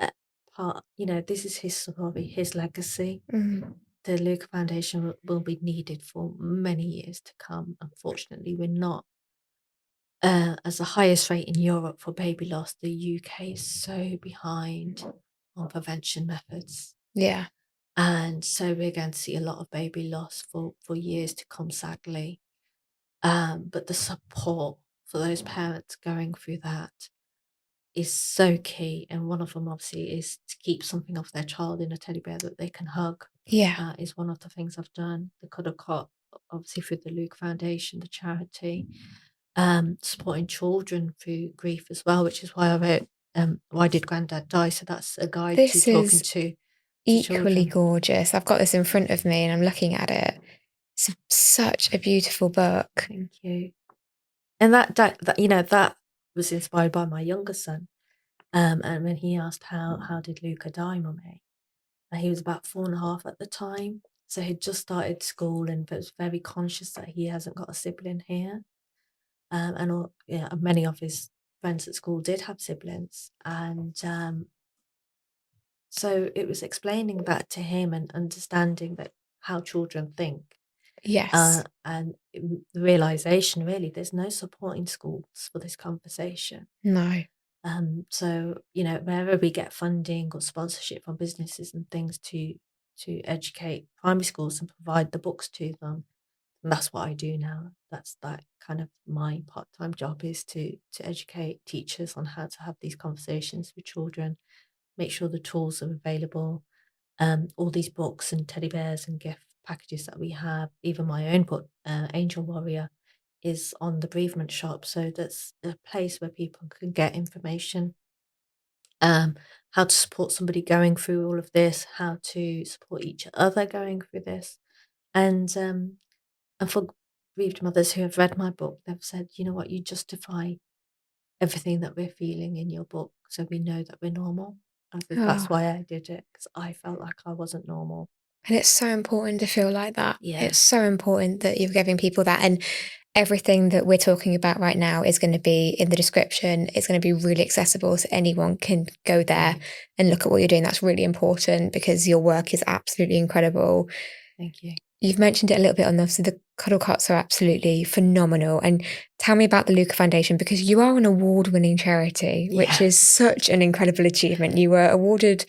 a part, this is his story, his legacy. Mm. The Luca Foundation will be needed for many years to come. Unfortunately, we're not as the highest rate in Europe for baby loss. The UK is so behind on prevention methods. Yeah. And so we're going to see a lot of baby loss for years to come, sadly. But the support for those parents going through that is so key. And one of them, obviously, is to keep something of their child in a teddy bear that they can hug. Yeah. Is one of the things I've done. The Cuddle Cot, obviously, through the Luke Foundation, the charity, supporting children through grief as well, which is why I wrote Why Did Granddad Die? So that's a guide to This talking is to equally children. gorgeous. I've got this in front of me and I'm looking at it. It's such a beautiful book. Thank you. And that was inspired by my younger son. And when he asked how did Luca die, mummy? And he was about 4.5 at the time. So he'd just started school and was very conscious that he hasn't got a sibling here. And many of his friends at school did have siblings. And so it was explaining that to him and understanding that how children think. Yes. And the realization, really, there's no support in schools for this conversation. No. So, wherever we get funding or sponsorship from businesses and things to educate primary schools and provide the books to them, and that's what I do now. That's that kind of my part-time job, is to educate teachers on how to have these conversations with children, make sure the tools are available. All these books and teddy bears and gift packages that we have, even my own book, Angel Warrior, is on the bereavement shop. So that's a place where people can get information, how to support somebody going through all of this, how to support each other going through this. And for bereaved mothers who have read my book, they've said, you know what, you justify everything that we're feeling in your book, so we know that we're normal. I think that's Oh, why I did it, because I felt like I wasn't normal. and it's so important to feel like that. Yeah, It's so important that you're giving people that. And everything that we're talking about right now is going to be in the description. It's going to be really accessible, so anyone can go there and look at what you're doing. That's really important because your work is absolutely incredible. thank you. You've mentioned it a little bit on the cuddle cots are absolutely phenomenal. And tell me about the Luca Foundation, because you are an award-winning charity, which Yeah. is such an incredible achievement. You were awarded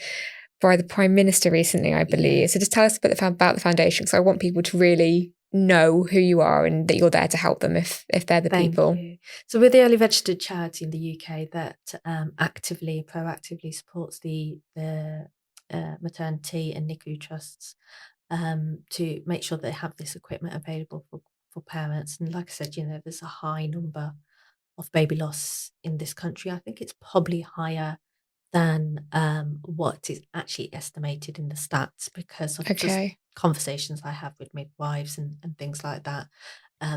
by the Prime Minister recently, I believe. Yeah. So just tell us a bit about the foundation, because I want people to really know who you are and that you're there to help them if they're the Thank people. you. So we're the only registered charity in the UK that proactively supports the maternity and NICU trusts, to make sure they have this equipment available for parents. And like I said, there's a high number of baby loss in this country. I think it's probably higher than what is actually estimated in the stats because of just Okay. conversations I have with midwives and things like that.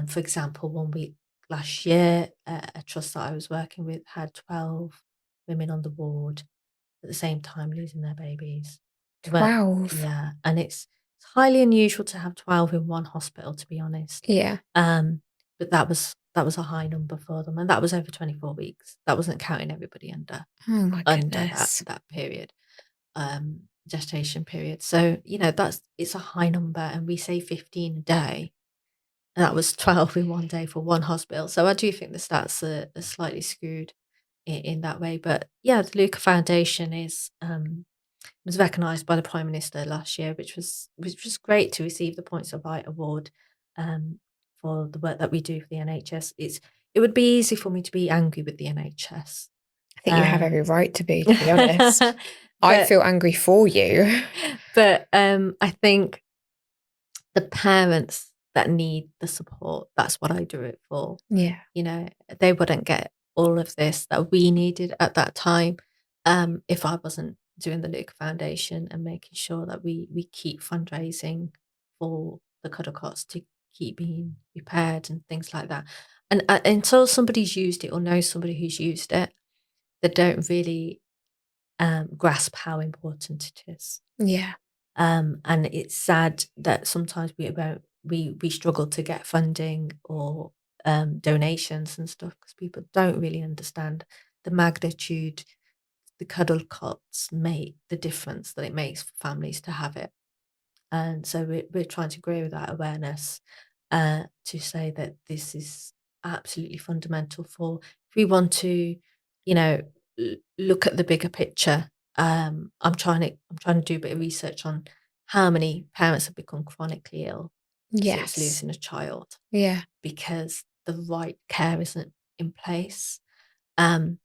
For example, 1 week last year, a trust that I was working with had 12 women on the ward at the same time losing their babies. But 12. yeah, and it's highly unusual to have 12 in one hospital, to be honest. Yeah. Um, but that was a high number for them, and that was over 24 weeks. That wasn't counting everybody Oh my under that goodness. that period, gestation period. So, it's a high number, and we say 15 a day, and that was 12 in one day for one hospital. So I do think the stats are slightly skewed in that way. But yeah, the Luca Foundation was recognised by the Prime Minister last year, which was great to receive the Points of Light Award um, for the work that we do for the NHS. It would be easy for me to be angry with the NHS. I think you have Um, every right to be honest. I but feel angry for you. I think the parents that need the support, that's what I do it for. Yeah. They wouldn't get all of this that we needed at that time if I wasn't doing the Luca Foundation and making sure that we keep fundraising for the cuddle cots to keep being repaired and things like that. And until somebody's used it or knows somebody who's used it, they don't really grasp how important it is. Yeah. And it's sad that sometimes we struggle to get funding or donations and stuff because people don't really understand the magnitude the cuddle cots make, the difference that it makes for families to have it. And so we're trying to grow that awareness to say that this is absolutely fundamental for if we want to, you know, look at the bigger picture. I'm trying to do a bit of research on how many parents have become chronically ill since Yes. losing a child Yeah. because the right care isn't in place. Um,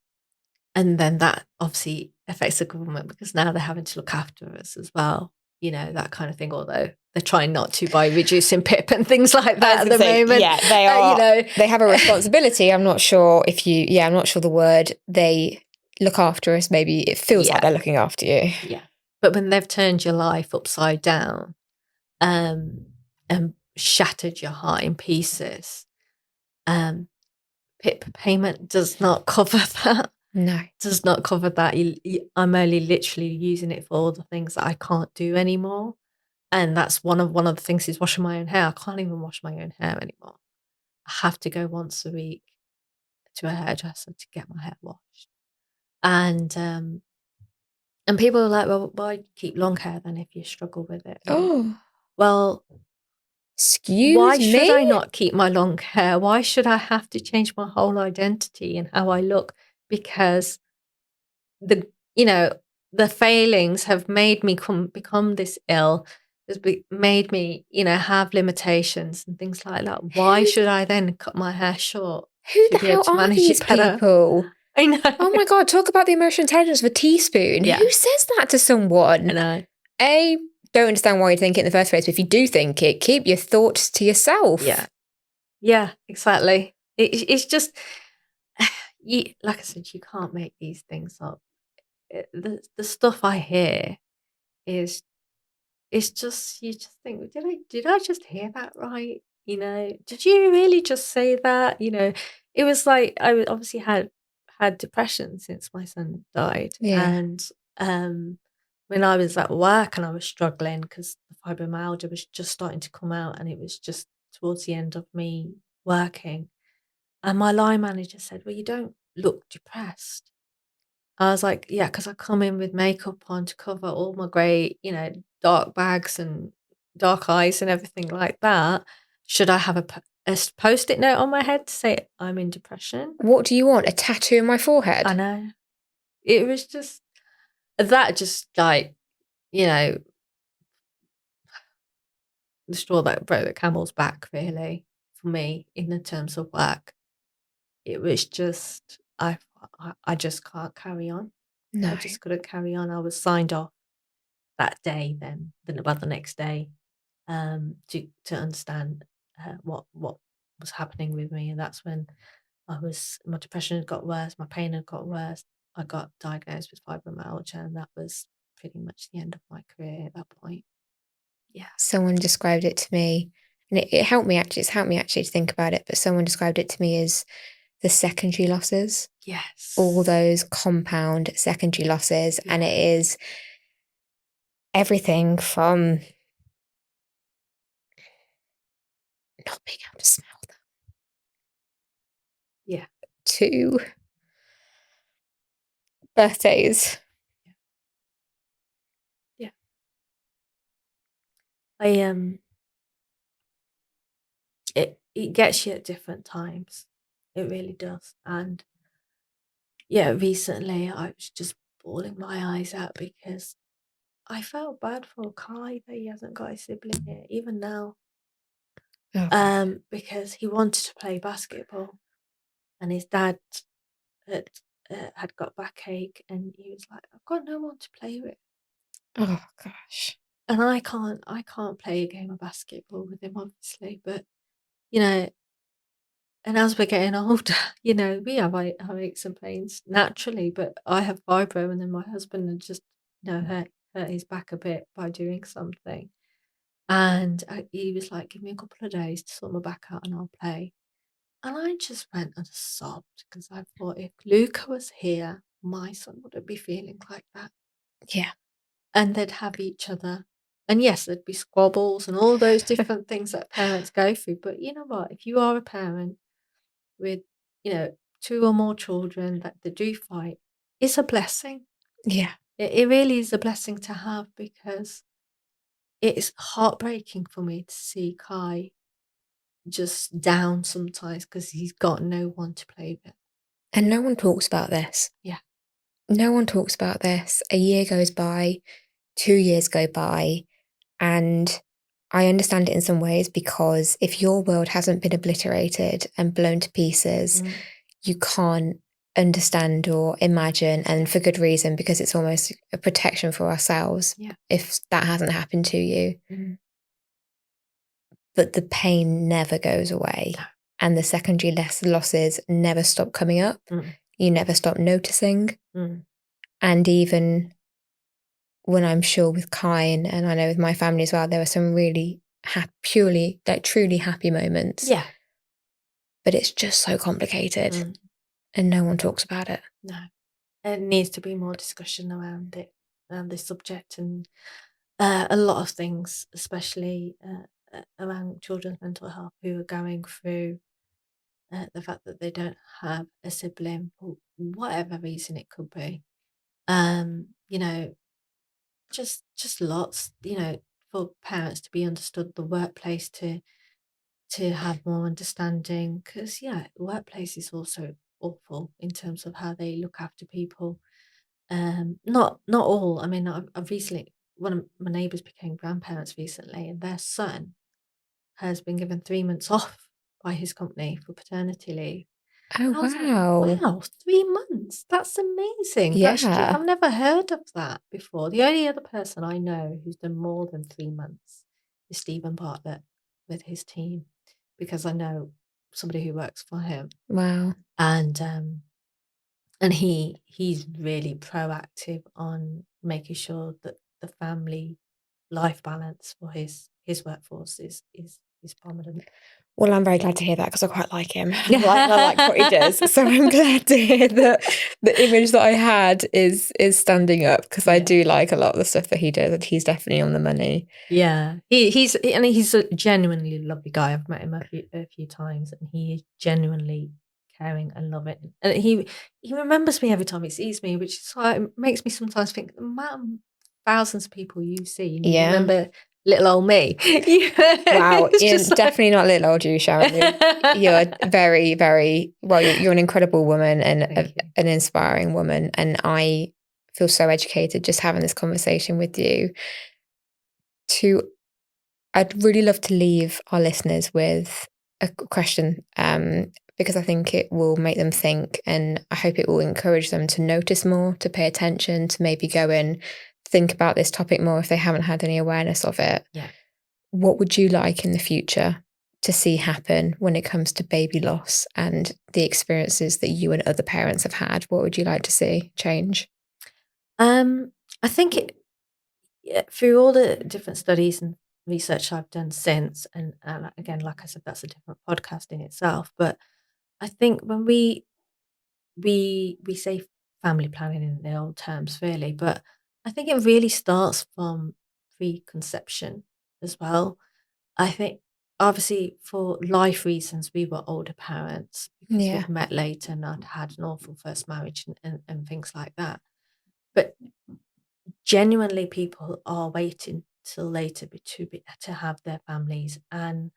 and then that obviously affects the government because now they're having to look after us as well, that kind of thing, although they're trying not to by reducing PIP and things like I was that at gonna the say, moment. yeah, they are. They have a responsibility. I'm not sure I'm not sure the word they look after us. Maybe it feels like Yeah, they're looking after you. yeah. But when they've turned your life upside down, um, and shattered your heart in pieces, um, PIP payment does not cover that. No. Does not cover that. I'm only literally using it for all the things that I can't do anymore. And that's one of the things is washing my own hair. I can't even wash my own hair anymore. I have to go once a week to a hairdresser to get my hair washed. And people are like, well, why keep long hair then if you struggle with it? Oh, Well, why excuse should me? I not keep my long hair? Why should I have to change my whole identity and how I look? Because the you know the failings have made me become this ill, made me have limitations and things like that. Why Who should I then cut my hair short who to the be able hell to are manage these it better? people? I know. Oh my God, talk about the emotional intelligence of a teaspoon. Yeah, Who says that to I someone? know. Don't understand why you think it in the first place, but if you do think it, keep your thoughts to yourself. Yeah, exactly. It's just like I said, you can't make these things up. The stuff I hear is it's just you just think, did I just hear that right? Did you really just say that? It was like obviously had depression since my son died, Yeah. and when I was at work and I was struggling because the fibromyalgia was just starting to come out, and it was just towards the end of me working, and my line manager said, "Well, you don't look depressed." I was like, "Yeah, because I come in with makeup on to cover all my grey, dark bags and dark eyes and everything like that. Should I have a Post-it note on my head to say I'm in depression?" What do you want? A tattoo on my I forehead? know. It was just that just like, you know, the straw that broke the camel's back really for me in the terms of work. It was just I just can't carry on. No. I just couldn't carry on. I was signed off that day the next day, to understand, what was happening with me, and that's when my depression had got worse, my pain had got worse. I got diagnosed with fibromyalgia, and that was pretty much the end of my career at that point. Yeah. Someone described it to me, and it helped me actually. It's helped me actually to think about it, but someone described it to me as the secondary losses. Yes. All those compound secondary losses. Yeah. And it is everything from not being able to smell them. Yeah. To birthdays. Yeah. It gets you at different times. It really does. And yeah, recently I was just bawling my eyes out because I felt bad for Kai that he hasn't got a sibling here, even now. Because he wanted to play basketball, and his dad had got backache, and he was like, "I've got no one to play with." Oh gosh. And I can't play a game of basketball with him, obviously, but you know, and as we're getting older, we have our aches and pains naturally, but I have fibro, and then my husband had just, hurt his back a bit by doing something. And he was like, "Give me a couple of days to sort my back out and I'll play." And I just went and sobbed because I thought if Luca was here, my son wouldn't be feeling like that. Yeah. And they'd have each other. And yes, there'd be squabbles and all those different things that parents go through. But you know what? If you are a parent with, two or more children that they do fight, it's a blessing. Yeah. It really is a blessing to have, because it's heartbreaking for me to see Kai just down sometimes because he's got no one to play with. And no one talks about this. Yeah. No one talks about this. A year goes by, 2 years go by, and I understand it in some ways, because if your world hasn't been obliterated and blown to pieces, you can't understand or imagine, and for good reason, because it's almost a protection for ourselves if that hasn't happened to you. But the pain never goes away, and the secondary losses never stop coming up. You never stop noticing. And even when I'm sure with Kai, and I know with my family as well, there were some really purely, like truly happy moments. Yeah. But it's just so complicated, and no one talks about it. No. There needs to be more discussion around it, around this subject, and a lot of things, especially around children's mental health who are going through the fact that they don't have a sibling for whatever reason it could be. You know, just lots, for parents to be understood, the workplace to have more understanding, because workplace is also awful in terms of how they look after people. Not all. I mean, I've recently, one of my neighbours became grandparents recently, and their son has been given 3 months off by his company for paternity leave. Oh, I was like, wow. wow, 3 months. That's amazing. Yeah. I've never heard of that before. The only other person I know who's done more than 3 months is Stephen Bartlett with his team, because I know somebody who works for him. Wow. And he's really proactive on making sure that the family life balance for his workforce is prominent. Well, I'm very glad to hear that, because I quite like him. I like what he does. So I'm glad to hear that the image that I had is standing up, because I do like a lot of the stuff that he does, and he's definitely on the money. Yeah, he's a genuinely lovely guy. I've met him a few times, and he is genuinely caring and loving. And he remembers me every time he sees me, which is why it makes me sometimes think the amount of thousands of people you see, and you remember little old me. Wow, you're definitely not little old you, Sharon. You're very, very well. You're an incredible woman, and an inspiring woman. And I feel so educated just having this conversation with you. I'd really love to leave our listeners with a question, because I think it will make them think, and I hope it will encourage them to notice more, to pay attention, to maybe go and think about this topic more if they haven't had any awareness of it. Yeah. What would you like in the future to see happen when it comes to baby loss and the experiences that you and other parents have had? What would you like to see change? I think through all the different studies and research I've done since, and again, like I said, that's a different podcast in itself. But I think when we say family planning in the old terms, really, but I think it really starts from preconception as well. I think obviously for life reasons, we were older parents because Yeah. we'd met later and I'd had an awful first marriage and things like that. But genuinely, people are waiting till later to have their families, and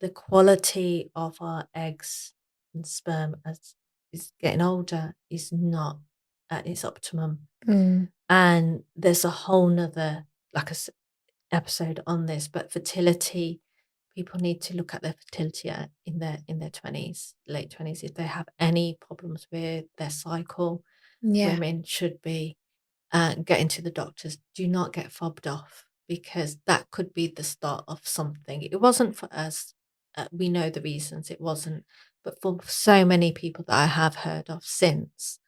the quality of our eggs and sperm as is getting older is not at its optimum. Mm. And there's a whole nother episode on this, but fertility, people need to look at their fertility in their 20s, late 20s. If they have any problems with their cycle, Yeah. women should be getting to the doctors. Do not get fobbed off because that could be the start of something. It wasn't for us. We know the reasons it wasn't, but for so many people that I have heard of since,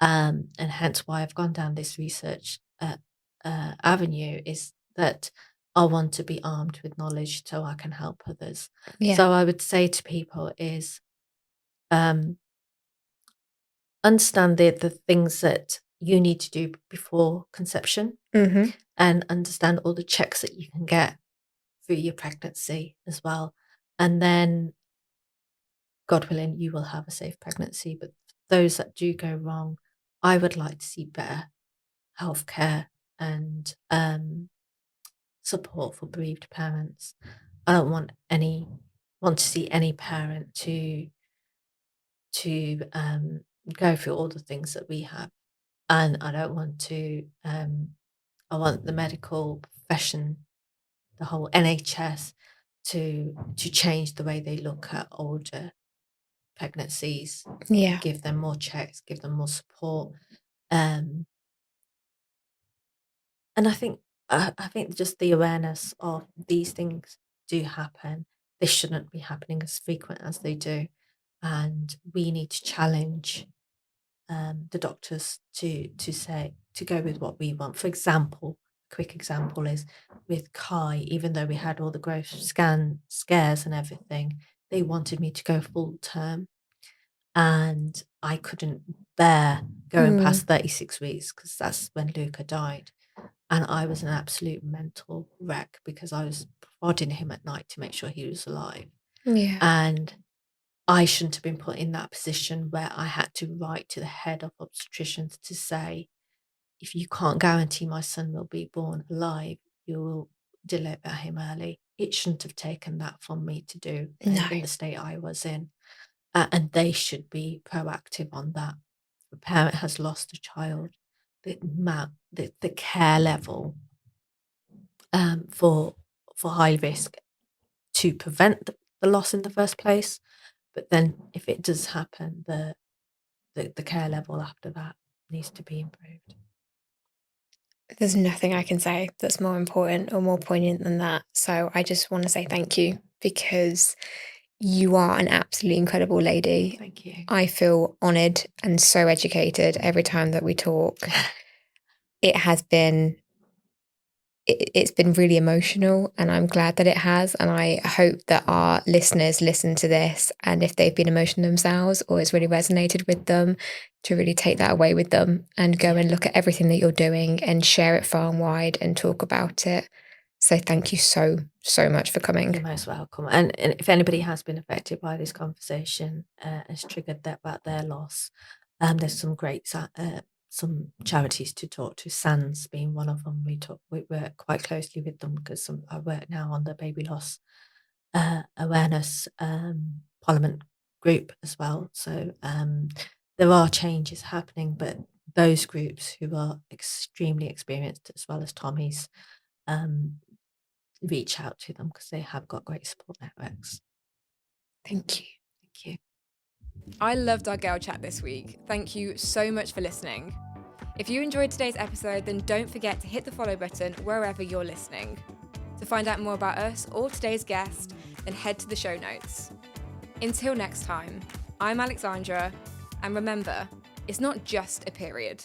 and hence why I've gone down this research avenue, is that I want to be armed with knowledge so I can help others. Yeah. So I would say to people is um, understand the things that you need to do before conception Mm-hmm. and understand all the checks that you can get through your pregnancy as well. And then, God willing, you will have a safe pregnancy. But those that do go wrong, I would like to see better healthcare and support for bereaved parents. I don't want to see any parent to go through all the things that we have, and I don't want to. I want the medical profession, the whole NHS, to change the way they look at older pregnancies, Yeah. give them more checks, give them more support. Um, and I think just the awareness of these things do happen. They shouldn't be happening as frequent as they do, and we need to challenge the doctors to say to go with what we want. For example, a quick example is with Kai. Even though we had all the growth scares and everything, they wanted me to go full term, and I couldn't bear going Mm. past 36 weeks because that's when Luca died. And I was an absolute mental wreck because I was prodding him at night to make sure he was alive. Yeah. And I shouldn't have been put in that position where I had to write to the head of obstetricians to say, if you can't guarantee my son will be born alive, you will deliver him early. It shouldn't have taken that from me to do No. in the state I was in. And they should be proactive on that. If a parent has lost a child, the care level for high risk to prevent the loss in the first place. But then if it does happen, the care level after that needs to be improved. There's nothing I can say that's more important or more poignant than that. So I just want to say thank you because you are an absolutely incredible lady. Thank you. I feel honoured and so educated every time that we talk. It has been it's been really emotional, and I'm glad that it has, and I hope that our listeners listen to this, and if they've been emotional themselves or it's really resonated with them, to really take that away with them and go and look at everything that you're doing and share it far and wide and talk about it. So thank you so much for coming. You're most welcome. And if anybody has been affected by this conversation, has triggered that about their loss, there's some great some charities to talk to. SANS being one of them. We work quite closely with them because I work now on the baby loss awareness parliament group as well. So there are changes happening, but those groups who are extremely experienced, as well as Tommy's, reach out to them because they have got great support networks. Thank you. Thank you. I loved our girl chat this week. Thank you so much for listening. If you enjoyed today's episode, then don't forget to hit the follow button wherever you're listening. To find out more about us or today's guest, then head to the show notes. Until next time, I'm Alexandra, and remember, it's not just a period.